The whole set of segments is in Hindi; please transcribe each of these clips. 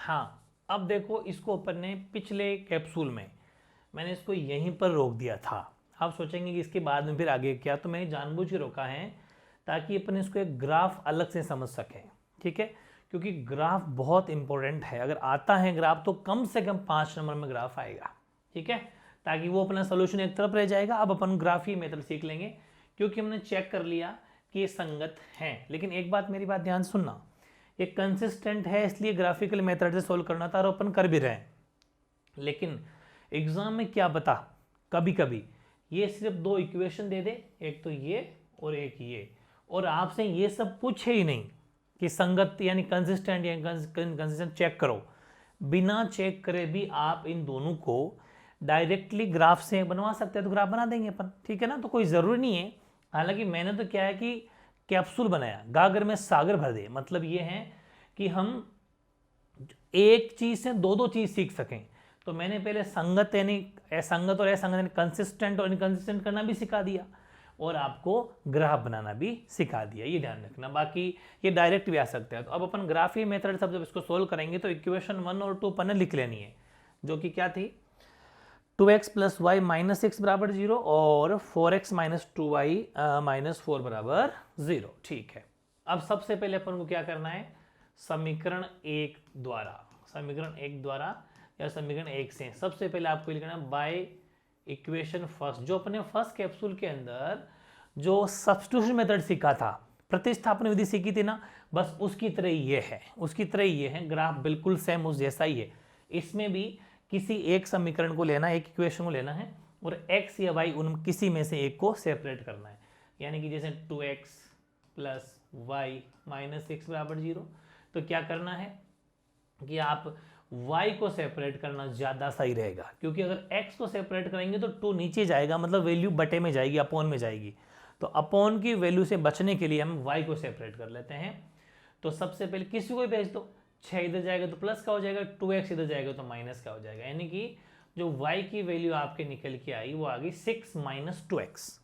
हाँ, अब देखो इसको अपन ने पिछले कैप्सूल में मैंने इसको यहीं पर रोक दिया था। आप सोचेंगे कि इसके बाद में फिर आगे क्या, तो मैंने जानबूझ के रोका है ताकि अपन इसको एक ग्राफ अलग से समझ सकें। ठीक है, क्योंकि ग्राफ बहुत इंपॉर्टेंट है। अगर आता है ग्राफ तो कम से कम 5 नंबर में ग्राफ आएगा। ठीक है, ताकि वो अपना सोल्यूशन एक तरफ रह जाएगा। अब अपन ग्राफ ही मेथड सीख लेंगे, क्योंकि हमने चेक कर लिया कि ये संगत हैं। लेकिन एक बात, मेरी बात ध्यान सुनना, ये कंसिस्टेंट है इसलिए ग्राफिकल मेथड से सोल्व करना था और अपन कर भी रहे हैं। लेकिन एग्जाम में क्या पता कभी कभी ये सिर्फ 2 इक्वेशन दे दे, एक तो ये और एक ये, और आपसे ये सब पूछे ही नहीं कि संगत यानी कंसिस्टेंट या कंसिस्टेंट चेक करो। बिना चेक करे भी आप इन दोनों को डायरेक्टली ग्राफ से बनवा सकते हैं, तो ग्राफ बना देंगे अपन। ठीक है ना, तो कोई ज़रूरी नहीं है। हालांकि मैंने तो क्या है कि कैप्सूल बनाया, गागर में सागर भर दे। मतलब ये है कि हम एक चीज़ से 2 चीज़ सीख सकें। तो मैंने पहले संगत यानी असंगत और असंगत यानी कंसिस्टेंट और इनकंसिस्टेंट करना भी सिखा दिया, और आपको ग्राफ बनाना भी सिखा दिया। ये ध्यान रखना। बाकी ये डायरेक्ट भी आ सकता है। तो अब अपन ग्राफी मेथड सब जब इसको सोल्व करेंगे तो इक्वेशन 1 और 2 अपन ने लिख लेनी है, जो कि क्या थी, 2x + y - x बराबर 0 और 4x - 2y - 4 बराबर 0। ठीक है, अब सबसे पहले अपन को क्या करना है, समीकरण 1 द्वारा या समीकरण 1 से सबसे पहले आपको लिखना है बाय इक्वेशन फर्स्ट। जो अपने फर्स्ट कैप्सूल के अंदर जो सब्स्टिट्यूशन मेथड सीखा था, प्रतिस्थापन विधि सीखी थी ना, बस उसकी तरह ये है, उसकी तरह ये है। ग्राफ बिल्कुल सेम उस जैसा ही है। इसमें भी किसी एक समीकरण को लेना, एक इक्वेशन को लेना है और x या y उन किसी में से एक को सेपरेट करना है। यानी कि जैसे 2x + y - x बराबर 0, तो क्या करना है कि आप y को सेपरेट करना ज़्यादा सही रहेगा, क्योंकि अगर x को सेपरेट करेंगे तो 2 नीचे जाएगा, मतलब वैल्यू बटे में जाएगी, अपॉन में जाएगी। तो अपॉन की वैल्यू से बचने के लिए हम y को सेपरेट कर लेते हैं। तो सबसे पहले किसी को भेज दो, 6 इधर जाएगा तो प्लस का हो जाएगा, 2x इधर जाएगा तो माइनस का हो जाएगा। यानी कि जो y की वैल्यू आपके निकल के आई वो आ गई 6 - 2x।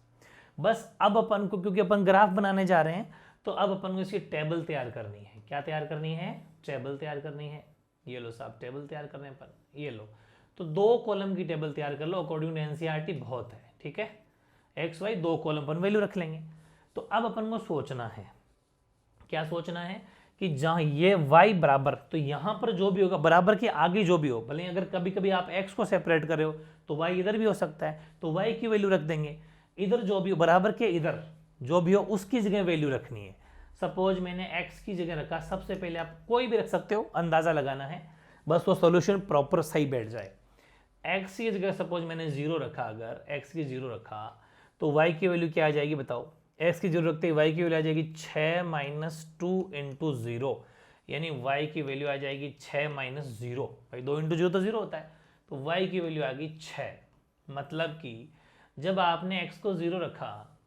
बस अब अपन को, क्योंकि अपन ग्राफ बनाने जा रहे हैं, तो अब अपन को इसकी टेबल तैयार करनी है। क्या तैयार करनी है, टेबल तैयार करनी है। ये लो साहब, टेबल तैयार करने पर ये लो, तो 2 कॉलम की टेबल तैयार कर लो। अकॉर्डिंग टू एनसीईआरटी बहुत है। ठीक है, एक्स वाई 2 कॉलम पर वैल्यू रख लेंगे। तो अब अपन को सोचना है, क्या सोचना है कि जहां ये y बराबर, तो यहां पर जो भी होगा बराबर के आगे जो भी हो, भले अगर कभी कभी आप x को सेपरेट कर रहे हो तो y इधर भी हो सकता है, तो y की वैल्यू रख देंगे। इधर जो भी हो, बराबर के इधर जो भी हो उसकी जगह वैल्यू रखनी है। सपोज मैंने x की जगह रखा, सबसे पहले आप कोई भी रख सकते हो, अंदाजा लगाना है, बस वो सोल्यूशन प्रॉपर सही बैठ जाए। x की जगह सपोज मैंने 0 रखा, अगर x की 0 रखा तो y की वैल्यू क्या आ जाएगी बताओ। x की 0 रखते ही y की वैल्यू आ जाएगी 6 - 2 × 0, यानी y की वैल्यू आ जाएगी 6 - 0। भाई 2 × 0 तो 0 होता है, तो y की वैल्यू आ गई 6। मतलब कि जब आपने x को 0 रखा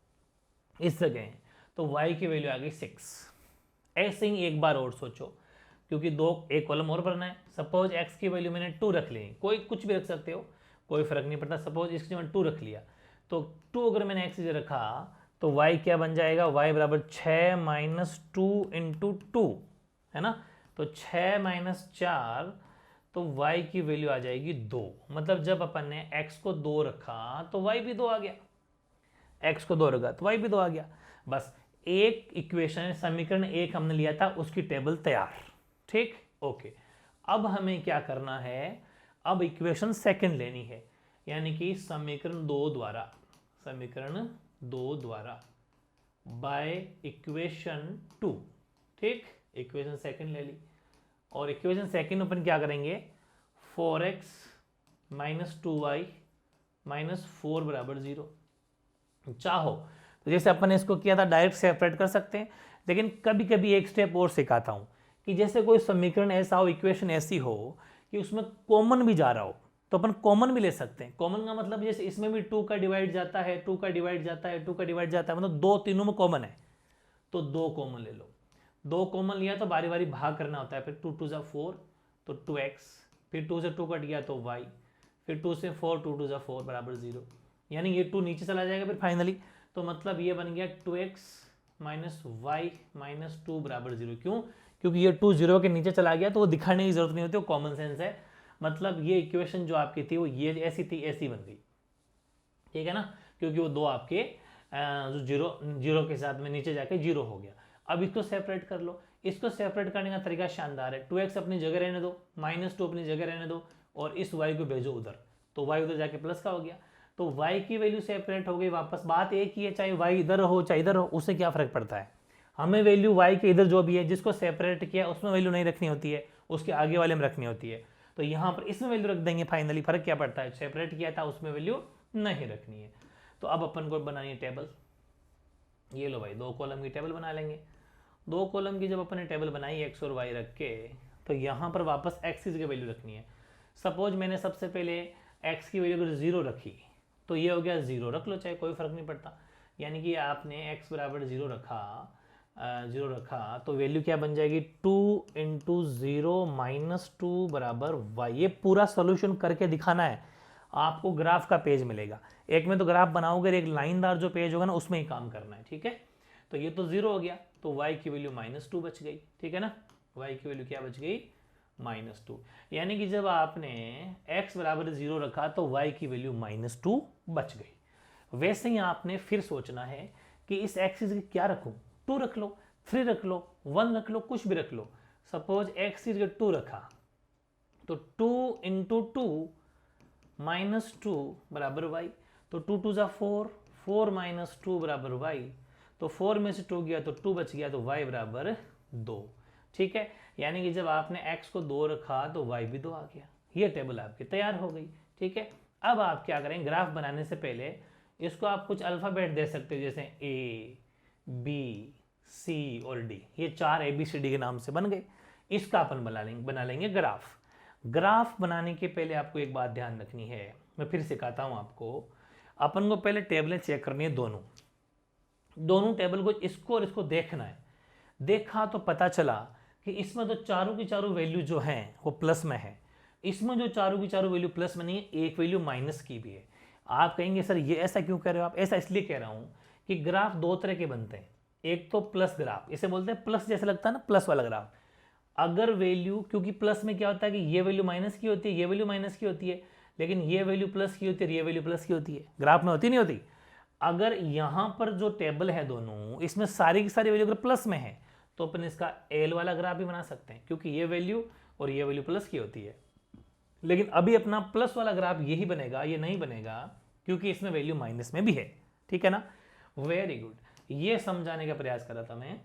इस जगह, तो y की वैल्यू आ गई 6। ऐसे ही एक बार और सोचो, क्योंकि एक कॉलम और भरना है। सपोज x की वैल्यू मैंने 2 रख ली, कोई कुछ भी रख सकते हो, कोई फर्क नहीं पड़ता। सपोज इसकी मैंने 2 रख लिया, तो 2 अगर मैंने x से रखा तो y क्या बन जाएगा, y बराबर 6 - 2 × 2, है ना। तो 6 - 4, तो y की वैल्यू आ जाएगी 2। मतलब जब अपन ने x को 2 रखा तो y भी 2 आ गया, x को 2 रखा तो y भी 2 आ गया। बस एक इक्वेशन, समीकरण 1 हमने लिया था, उसकी टेबल तैयार। ठीक, ओके। अब हमें क्या करना है, अब इक्वेशन सेकंड लेनी है, यानी कि समीकरण 2 द्वारा बाय इक्वेशन 2। ठीक, इक्वेशन सेकंड ले ली, और इक्वेशन सेकंड अपन क्या करेंगे, 4x - 2y - 4 बराबर 0। चाहो तो जैसे अपन ने इसको किया था डायरेक्ट सेपरेट कर सकते हैं, लेकिन कभी कभी एक स्टेप और सिखाता हूं कि जैसे कोई समीकरण ऐसा हो, इक्वेशन ऐसी हो कि उसमें कॉमन भी जा रहा हो, तो अपन कॉमन भी ले सकते हैं। कॉमन का मतलब जैसे इसमें भी 2 का डिवाइड जाता है, 2 का डिवाइड जाता है, 2 का डिवाइड जाता है, मतलब 2 तीनों में कॉमन है, तो 2 कॉमन ले लो। 2 कॉमन लिया तो बारी बारी भाग करना होता है। फिर 2 × 2 = 4, तो 2x, फिर 2 से 2 कट गया तो y, फिर 2 से 4, 2 × 2 = 4 बराबर 0। यानी ये 2 नीचे चला जाएगा फिर फाइनली, तो मतलब ये बन गया 2x - y - 2 बराबर 0। क्यों, क्योंकि ये 2 0 के नीचे चला गया तो वो दिखाने की जरूरत नहीं होती, वो कॉमन सेंस है। मतलब ये इक्वेशन जो आपकी थी वो ये ऐसी थी, ऐसी बन गई, ठीक है ना, क्योंकि वो दो आपके जो जीरो जीरो के साथ में नीचे जाके जीरो हो गया। अब इसको सेपरेट कर लो। इसको सेपरेट करने का तरीका शानदार है, 2x अपनी जगह रहने दो, -2 अपनी जगह रहने दो, और इस y को भेजो उधर, तो y उधर जाके प्लस का हो गया, तो y की वैल्यू सेपरेट हो गई वापस। बात एक ही है, चाहे y इधर हो चाहे इधर हो, उससे क्या फर्क पड़ता है, हमें वैल्यू y के इधर जो भी है जिसको सेपरेट किया उसमें वैल्यू नहीं रखनी होती है, उसके आगे वाले में रखनी होती है। तो यहाँ पर इसमें वैल्यू रख देंगे फाइनली, फर्क क्या पड़ता है, सेपरेट किया था उसमें वैल्यू नहीं रखनी है। तो अब अपन को बनानी है टेबल। ये लो भाई, 2 कॉलम की टेबल बना लेंगे। 2 कॉलम की जब अपन ने टेबल बनाई एक्स और वाई रख के, तो यहाँ पर वापस एक्सिस की वैल्यू रखनी है। सपोज मैंने सबसे पहले एक्स की वैल्यू अगर 0 रखी तो ये हो गया 0, रख लो चाहे कोई फर्क नहीं पड़ता। यानी कि आपने x बराबर 0 रखा तो वैल्यू क्या बन जाएगी, 2 × 0 - 2 बराबर y। ये पूरा सोल्यूशन करके दिखाना है, आपको ग्राफ का पेज मिलेगा। एक में तो ग्राफ बनाओगे, एक लाइनदार जो पेज होगा ना उसमें ही काम करना है, ठीक है। तो ये तो 0 हो गया, तो y की वैल्यू -2 बच गई, ठीक है ना, y की वैल्यू क्या बच गई, -2। यानी कि जब आपने x बराबर 0 रखा तो y की वैल्यू -2 बच गई। वैसे ही आपने फिर सोचना है कि इस एक्सिस की क्या रखूं, 2 रख लो, 3 रख लो, 1 रख लो, कुछ भी रख लो। सपोज एक्सिस के 2 रखा तो 2 × 2 -2 बराबर y, तो 2 2 = 4, 4 - 2 बराबर y, तो 4 में से 2 गया तो 2 बच गया, तो y बराबर 2, ठीक है। यानी कि जब आपने x को 2 रखा तो y भी 2 आ गया। ये टेबल आपकी तैयार हो गई, ठीक है। अब आप क्या करें, ग्राफ बनाने से पहले इसको आप कुछ अल्फ़ाबेट दे सकते हो, जैसे A, B, C और D, ये 4 ABCD के नाम से बन गए। इसका अपन बना लेंगे ग्राफ। ग्राफ बनाने के पहले आपको एक बात ध्यान रखनी है, मैं फिर सिखाता हूं आपको। अपन को पहले टेबलें चेक करनी है, दोनों टेबल को, इसको और इसको देखना है। देखा तो पता चला कि इसमें तो चारों की चारों वैल्यू जो हैं वो प्लस में है, इसमें जो चारों की चारों वैल्यू प्लस में नहीं है, एक वैल्यू माइनस की भी है। आप कहेंगे सर ये ऐसा क्यों कह रहे हो आप, ऐसा इसलिए कह रहा हूं कि ग्राफ 2 तरह के बनते हैं। एक तो प्लस ग्राफ, इसे बोलते हैं प्लस, जैसे लगता है ना प्लस वाला ग्राफ। अगर वैल्यू, क्योंकि प्लस में क्या होता है कि ये वैल्यू माइनस की होती है, ये वैल्यू माइनस की होती है, लेकिन ये वैल्यू प्लस की होती है, ये वैल्यू प्लस की होती है, ग्राफ में होती नहीं होती। अगर यहां पर जो टेबल है दोनों, इसमें सारी की सारी वैल्यू अगर प्लस में है तो अपन इसका एल वाला ग्राफ भी बना सकते हैं, क्योंकि ये वैल्यू और ये वैल्यू प्लस की होती है। लेकिन अभी अपना प्लस वाला ग्राफ यही बनेगा, ये नहीं बनेगा क्योंकि इसमें वैल्यू माइनस में भी है, ठीक है ना। वेरी गुड, ये समझाने का प्रयास कर रहा था मैं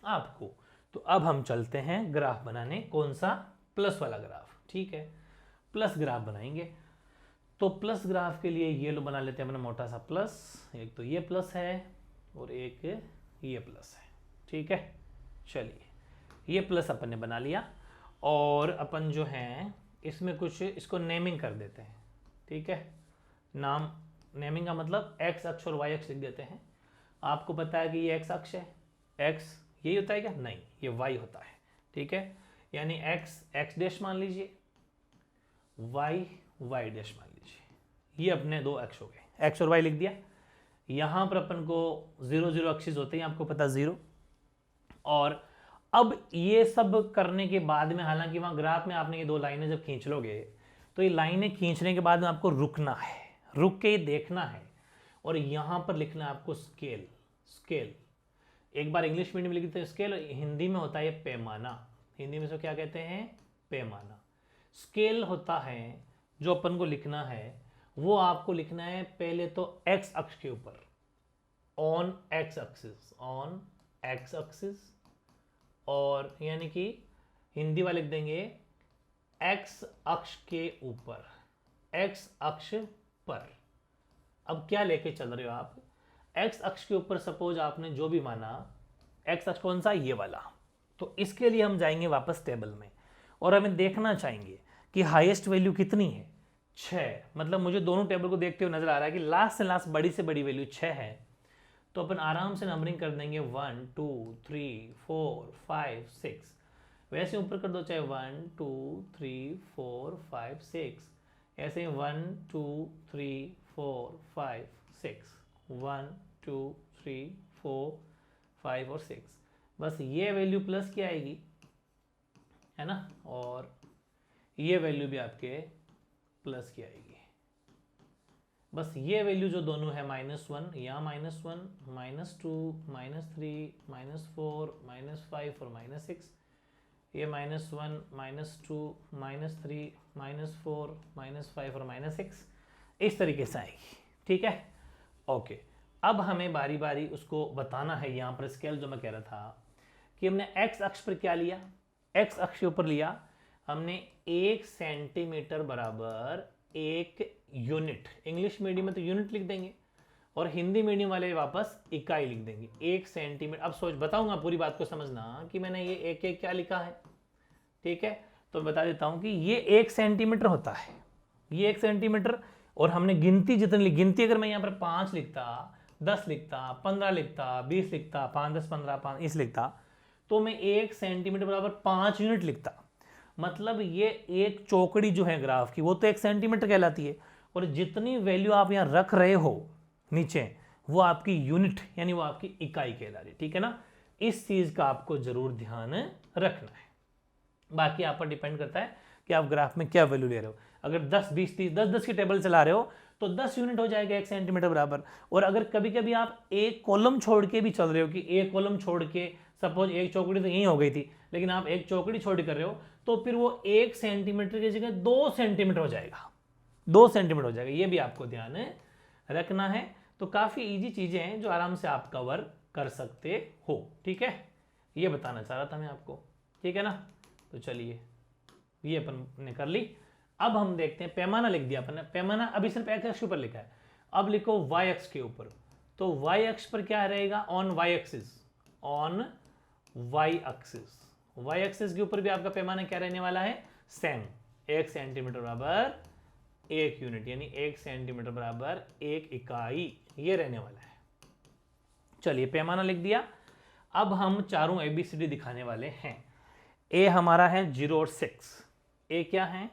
आपको। तो अब हम चलते हैं ग्राफ बनाने, कौन सा, प्लस वाला ग्राफ, ठीक है। प्लस ग्राफ बनाएंगे, तो प्लस ग्राफ के लिए ये लो बना लेते हैं अपना मोटा सा प्लस। एक तो ये प्लस है और एक ये प्लस है, ठीक है। चलिए ये प्लस अपन ने बना लिया, और अपन जो है इसमें कुछ इसको नेमिंग कर देते हैं, ठीक है। नाम, नेमिंग का मतलब एक्स अक्ष और वाई अक्ष लिख देते हैं। आपको पता है कि ये एक्स अक्ष है, एक्स यही होता है क्या, नहीं, ये वाई होता है, ठीक है। यानी एक्स एक्स डैश मान लीजिए, वाई वाई डैश मान लीजिए। ये अपने 2 अक्ष हो गए, एक्स और वाई लिख दिया। यहां पर अपन को 0 0 अक्षिस होते हैं, आपको पता 0। और अब ये सब करने के बाद में, हालांकि वहां ग्राफ में आपने ये 2 लाइनें जब खींच लोगे तो ये लाइनें खींचने के बाद में आपको रुकना है, रुक के देखना है, और यहां पर लिखना है आपको स्केल। स्केल एक बार इंग्लिश मीडियम में लिखते हैं स्केल, हिंदी में होता है पैमाना। हिंदी में इसको क्या कहते हैं, पैमाना। स्केल होता है जो अपन को लिखना है, वो आपको लिखना है पहले तो एक्स अक्ष के ऊपर, on x axis, on x axis, और यानी कि हिंदी वाले लिख देंगे एक्स अक्ष के ऊपर, एक्स अक्ष पर। अब क्या लेके चल रहे हो आप, एक्स अक्ष के ऊपर सपोज आपने जो भी माना, एक्स अक्ष कौन सा, ये वाला। तो इसके लिए हम जाएंगे वापस टेबल में, और हमें देखना चाहेंगे कि हाईएस्ट वैल्यू कितनी है, 6। मतलब मुझे दोनों टेबल को देखते हुए नजर आ रहा है कि लास्ट से लास्ट बड़ी से बड़ी वैल्यू 6 है। तो अपन आराम से नंबरिंग कर देंगे 1 2 3 4 5 6। वैसे ऊपर कर दो, चाहे 1 2 3 4 5 6, ऐसे 1 2 3 4 5 6, 1 2 3 4 5 और 6। बस ये वैल्यू प्लस की आएगी, है ना, और ये वैल्यू भी आपके प्लस की आएगी। बस ये वैल्यू जो दोनों है -1, यहाँ -1, -2, -3, -4, -5 और -6, ये -1, -2, -3, -4, -5 और -6 इस तरीके से आएगी। ठीक है, ओके। अब हमें बारी बारी उसको बताना है। यहाँ पर स्केल जो मैं कह रहा था कि हमने x अक्ष पर क्या लिया, x अक्ष के ऊपर लिया हमने 1 सेंटीमीटर बराबर 1 यूनिट। इंग्लिश मीडियम में तो यूनिट लिख देंगे और हिंदी मीडियम वाले वापस इकाई लिख देंगे, 1 सेंटीमीटर। अब सोच बताऊंगा पूरी बात को समझना कि मैंने ये एक एक क्या लिखा है। ठीक है, तो बता देता हूं कि ये 1 सेंटीमीटर होता है, ये 1 सेंटीमीटर। और हमने गिनती जितनी ली, गिनती अगर मैं यहाँ पर 5 लिखता, 10 लिखता, 15 लिखता, 20 लिखता, 5 10 15 5 इस लिखता, तो मैं 1 सेंटीमीटर बराबर 5 यूनिट लिखता। मतलब ये एक चौकड़ी जो है ग्राफ की वो तो 1 सेंटीमीटर कहलाती है, और जितनी वैल्यू आप यहाँ रख रहे हो नीचे वो आपकी यूनिट यानी वो आपकी इकाई कहला रही। ठीक है ना, इस चीज का आपको जरूर ध्यान रखना है। बाकी आप पर डिपेंड करता है कि आप ग्राफ में क्या वैल्यू ले रहे हो। अगर 10 20 30 10 10 की टेबल चला रहे हो तो 10 यूनिट हो जाएगा 1 सेंटीमीटर बराबर। और अगर कभी कभी आप एक कॉलम छोड़ के भी चल रहे हो कि एक कॉलम छोड़ के, सपोज एक चौकड़ी तो यही हो गई थी, लेकिन आप एक चौकड़ी छोड़ कर रहे हो तो फिर वो 1 सेंटीमीटर की जगह 2 सेंटीमीटर हो जाएगा, 2 सेंटीमीटर हो जाएगा। ये भी आपको ध्यान रखना है। तो काफी इजी चीजें हैं जो आराम से आप कवर कर सकते हो। ठीक है, ये बताना चाह रहा था मैं आपको। ठीक है ना, तो चलिए ये अपन ने कर ली। अब हम देखते हैं, पैमाना लिख दिया अपन ने। पैमाना अभी सिर्फ x अक्ष के ऊपर लिखा है, अब लिखो y अक्ष के ऊपर। तो y अक्ष पर क्या रहेगा, on y axis, on y axis. y axis के ऊपर भी आपका पैमाना क्या रहने वाला है, सेम, 1 सेंटीमीटर बराबर 1 यूनिट, यानी 1 सेंटीमीटर बराबर 1 इकाई, ये रहने वाला है। चलिए पैमाना लिख दिया। अब हम चारों ABCD दिखाने वाले हैं। ए हमारा है 0 और 6, ए क्या है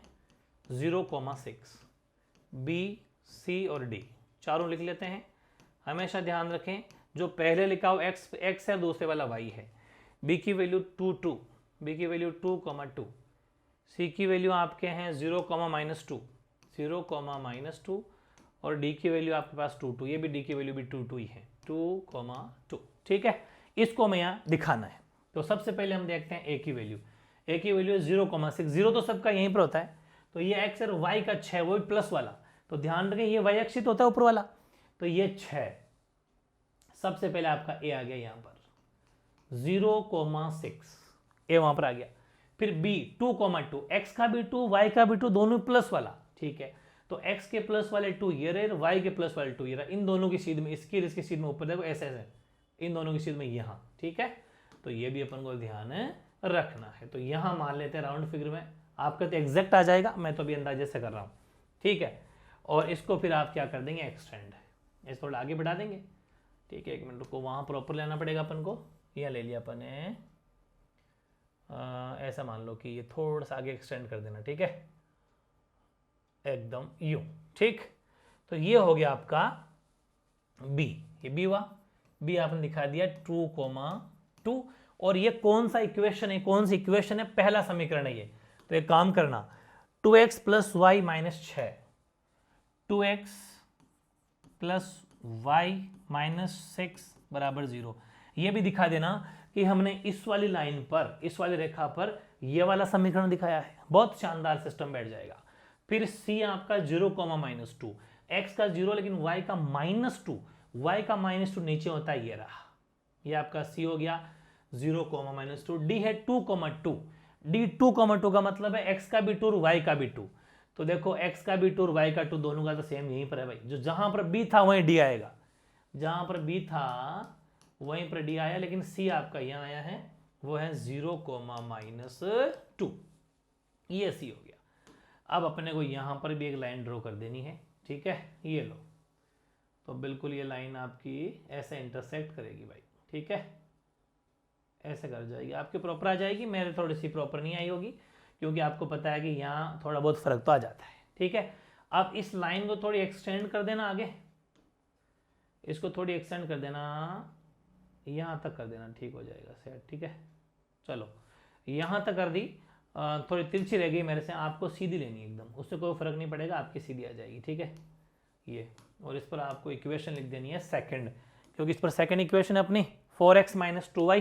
0,6, बी सी और डी चारों लिख लेते हैं। हमेशा ध्यान रखें जो पहले लिखा हो x है, दूसरे वाला y है। b की वैल्यू 2 2, b की वैल्यू 2,2, c की वैल्यू आपके हैं 0,-2, 0,-2, और d की वैल्यू आपके पास 2 2, ये भी d की वैल्यू भी 2 2 ही है, 2,2। ठीक है, इसको मैं यहाँ दिखाना है। तो सबसे पहले हम देखते हैं a की वैल्यू। a की वैल्यू 0,6, 0 तो सबका यहीं पर होता है, तो ये x और y का 6, वो भी प्लस वाला। तो ध्यान रखें ये y अक्षित होता है ऊपर वाला, तो ये 6। सबसे पहले आपका a आ गया यहाँ पर 0,6, a वहां पर आ गया। फिर b 2,2, x का भी 2, y का भी 2, दोनों प्लस वाला। ठीक है, तो x के प्लस वाले 2 ये रहे, y के प्लस वाले 2 ये रहा। इन दोनों की सीध में, इसकी इसकी सीध में ऊपर देखो ऐसे ऐसे, इन दोनों की सीध में यहाँ। ठीक है, तो ये भी अपन को ध्यान रखना है। तो यहां मान लेते हैं राउंड फिगर में, आपका तो एग्जैक्ट आ जाएगा, मैं तो अभी अंदाजे से कर रहा हूं। ठीक है, और इसको फिर आप क्या कर देंगे, एक्सटेंड, इस थोड़ा आगे बढ़ा देंगे। ठीक है, 1 मिनट को वहां प्रॉपर लेना पड़ेगा अपन को। यह ले लिया अपन ने, ऐसा मान लो कि ये थोड़ा सा आगे एक्सटेंड कर देना। ठीक है, एकदम यूं। ठीक, तो ये हो गया आपका b, ये b हुआ, b आपने दिखा दिया 2,2। और ये कौन सा इक्वेशन है, कौन सी इक्वेशन है, पहला समीकरण है ये। तो एक काम करना, 2x + y - 6, 2x + y - 6 = 0। ये भी दिखा देना कि हमने इस वाली लाइन पर, इस वाली रेखा पर ये वाला समीकरण दिखाया है। बहुत शानदार सिस्टम बैठ जाएगा। फिर c आपका 0,-2, x का 0 लेकिन y का -2, y का -2 नीचे होता है, ये रहा, ये आपका c हो गया 0,-2। d है 2,2, d 2,2 का मतलब है x का भी 2 और y का भी 2। तो देखो x का भी 2 और y का 2 दोनों का तो सेम यहीं पर है भाई। जो जहां पर b था वहीं d आएगा, जहां पर b था वहीं पर d आया, लेकिन c आपका यहां आया है, वो है 0,-2, ये c हो गया। अब अपने को यहां पर भी एक लाइन ड्रॉ कर देनी है। ठीक है, ये लो, तो बिल्कुल ये लाइन आपकी ऐसे इंटरसेक्ट करेगी भाई। ठीक है, ऐसे कर जाएगी, आपकी प्रॉपर आ जाएगी। मेरे थोड़ी सी प्रॉपर नहीं आई होगी, क्योंकि आपको पता है कि यहाँ थोड़ा बहुत फर्क तो आ जाता है। ठीक है, अब इस लाइन को थोड़ी एक्सटेंड कर देना आगे, इसको थोड़ी एक्सटेंड कर देना, यहाँ तक कर देना, ठीक हो जाएगा सेट। ठीक है, चलो यहाँ तक कर दी, थोड़ी तिरछी रह गई मेरे से, आपको सीधी लेनी है एकदम, उससे कोई फर्क नहीं पड़ेगा, आपकी सीधी आ जाएगी। ठीक है ये, और इस पर आपको इक्वेशन लिख देनी है सेकंड, क्योंकि इस पर सेकंड इक्वेशन है अपनी 4x minus 2y,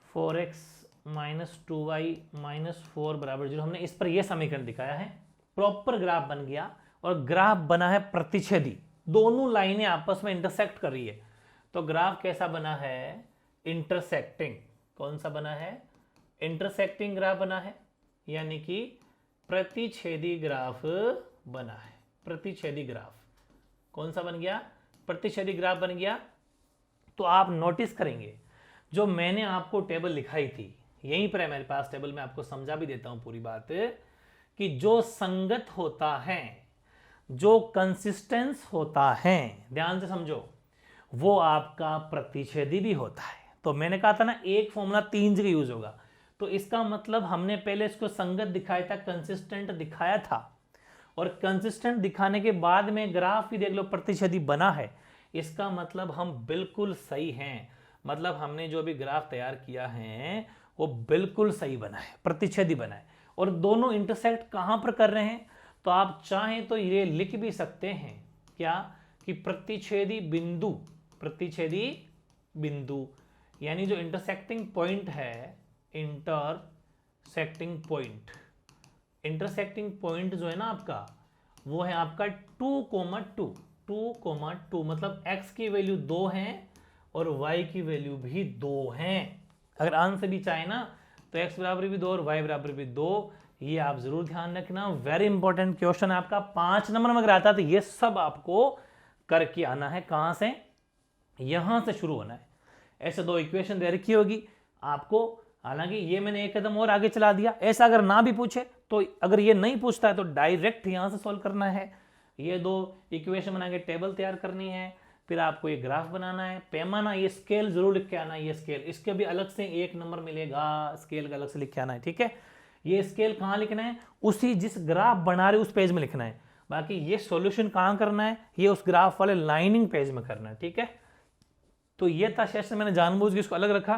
4x minus 2y minus 4 बराबर 0। हमने इस पर यह समीकरण दिखाया है, प्रॉपर ग्राफ बन गया, और ग्राफ बना है प्रतिच्छेदी, दोनों लाइनें आपस में इंटरसेक्ट कर रही है। तो ग्राफ कैसा बना है, इंटरसेक्टिंग। कौन सा बना है, इंटरसेक्टिंग ग्राफ बना है, यानी कि प्रतिच्छेदी ग्राफ बना है। प्रतिच्छेदी ग्राफ कौन सा बन गया, प्रतिच्छेदी ग्राफ बन गया। तो आप नोटिस करेंगे जो मैंने आपको टेबल लिखाई थी, यहीं पर है मेरे पास टेबल, में आपको समझा भी देता हूं पूरी बात, कि जो संगत होता है, जो कंसिस्टेंस होता है, ध्यान से समझो, वो आपका प्रतिच्छेदी भी होता है। तो मैंने कहा था ना एक फॉर्मूला 3 जगह यूज होगा, तो इसका मतलब हमने पहले इसको संगत दिखाया था, कंसिस्टेंट दिखाया था, और कंसिस्टेंट दिखाने के बाद में ग्राफ भी देख लो प्रतिच्छेदी बना है, इसका मतलब हम बिल्कुल सही हैं। मतलब हमने जो भी ग्राफ तैयार किया है वो बिल्कुल सही बना है, प्रतिच्छेदी बना है। और दोनों इंटरसेक्ट कहां पर कर रहे हैं, तो आप चाहें तो ये लिख भी सकते हैं क्या, कि प्रतिच्छेदी बिंदु, प्रतिच्छेदी बिंदु, यानी जो इंटरसेक्टिंग पॉइंट है, इंटरसेक्टिंग पॉइंट, इंटरसेक्टिंग पॉइंट जो है ना आपका, वो है आपका 2,2, 2,2, मतलब x की वैल्यू 2 है और y की वैल्यू भी 2 है। अगर आंसर भी चाहे ना तो x बराबर भी 2 और y बराबर भी 2, ये आप जरूर ध्यान रखना, वेरी इंपॉर्टेंट क्वेश्चन है आपका, 5 नंबर में अगर आता है तो ये सब आपको करके आना है। कहां से, यहां से शुरू होना है। ऐसे 2 इक्वेशन दे रखी होगी आपको, हालांकि ये मैंने एक कदम और आगे चला दिया। ऐसा अगर ना भी पूछे तो, अगर ये नहीं पूछता है तो डायरेक्ट यहां से सॉल्व करना है। ये 2 इक्वेशन बना के टेबल तैयार करनी है, फिर आपको ये ग्राफ बनाना है। पैमाना, ये स्केल जरूर लिख के आना है, ये स्केल, इसके भी अलग से 1 नंबर मिलेगा, स्केल का अलग से लिख के आना है। ठीक है, ये स्केल कहाँ लिखना है, उसी जिस ग्राफ बना रहे उस पेज में लिखना है। बाकी ये सॉल्यूशन कहाँ करना है, ये उस ग्राफ वाले लाइनिंग पेज में करना है। ठीक है, तो ये था सेशन, मैंने जानबूझ के इसको अलग रखा,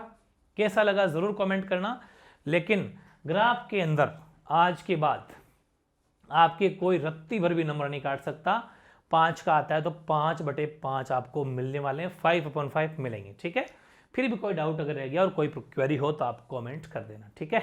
कैसा लगा जरूर कमेंट करना। लेकिन ग्राफ के अंदर आज के बाद आपके कोई रत्ती भर भी नंबर नहीं काट सकता। 5 का आता है तो 5/5 आपको मिलने वाले हैं, 5/5 मिलेंगे। ठीक है, फिर भी कोई डाउट अगर रह गया और कोई क्वेरी हो तो आप कमेंट कर देना। ठीक है।